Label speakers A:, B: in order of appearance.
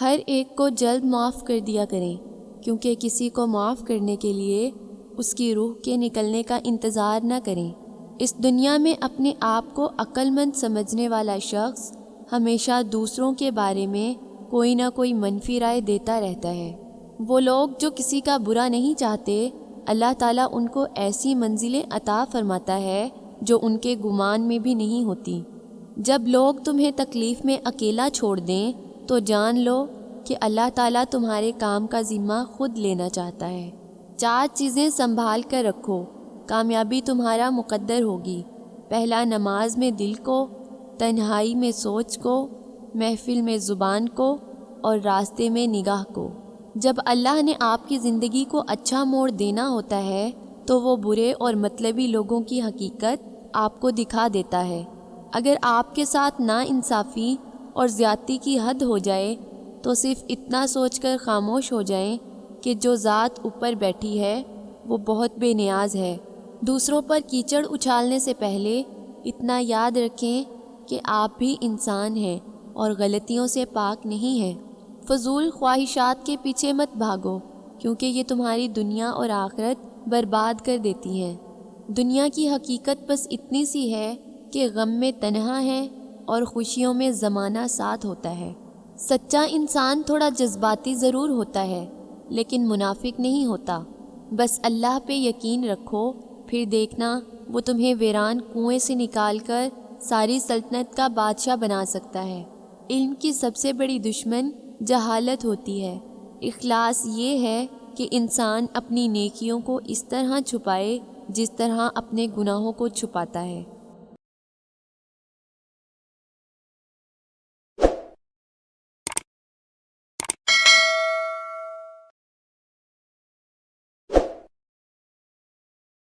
A: ہر ایک کو جلد معاف کر دیا کریں، کیونکہ کسی کو معاف کرنے کے لیے اس کی روح کے نکلنے کا انتظار نہ کریں۔ اس دنیا میں اپنے آپ کو عقل مند سمجھنے والا شخص ہمیشہ دوسروں کے بارے میں کوئی نہ کوئی منفی رائے دیتا رہتا ہے۔ وہ لوگ جو کسی کا برا نہیں چاہتے، اللہ تعالیٰ ان کو ایسی منزلیں عطا فرماتا ہے جو ان کے گمان میں بھی نہیں ہوتی۔ جب لوگ تمہیں تکلیف میں اکیلا چھوڑ دیں تو جان لو کہ اللہ تعالیٰ تمہارے کام کا ذمہ خود لینا چاہتا ہے۔ 4 چیزیں سنبھال کر رکھو، کامیابی تمہارا مقدر ہوگی۔ پہلا، نماز میں دل کو، تنہائی میں سوچ کو، محفل میں زبان کو اور راستے میں نگاہ کو۔ جب اللہ نے آپ کی زندگی کو اچھا موڑ دینا ہوتا ہے تو وہ برے اور مطلبی لوگوں کی حقیقت آپ کو دکھا دیتا ہے۔ اگر آپ کے ساتھ ناانصافی اور زیادتی کی حد ہو جائے تو صرف اتنا سوچ کر خاموش ہو جائیں کہ جو ذات اوپر بیٹھی ہے وہ بہت بے نیاز ہے۔ دوسروں پر کیچڑ اچھالنے سے پہلے اتنا یاد رکھیں کہ آپ بھی انسان ہیں اور غلطیوں سے پاک نہیں ہیں۔ فضول خواہشات کے پیچھے مت بھاگو، کیونکہ یہ تمہاری دنیا اور آخرت برباد کر دیتی ہیں۔ دنیا کی حقیقت بس اتنی سی ہے کہ غم میں تنہا ہے اور خوشیوں میں زمانہ ساتھ ہوتا ہے۔ سچا انسان تھوڑا جذباتی ضرور ہوتا ہے، لیکن منافق نہیں ہوتا۔ بس اللہ پہ یقین رکھو، پھر دیکھنا وہ تمہیں ویران کنویں سے نکال کر ساری سلطنت کا بادشاہ بنا سکتا ہے۔ علم کی سب سے بڑی دشمن جہالت ہوتی ہے۔ اخلاص یہ ہے کہ انسان اپنی نیکیوں کو اس طرح چھپائے جس طرح اپنے گناہوں کو چھپاتا ہے۔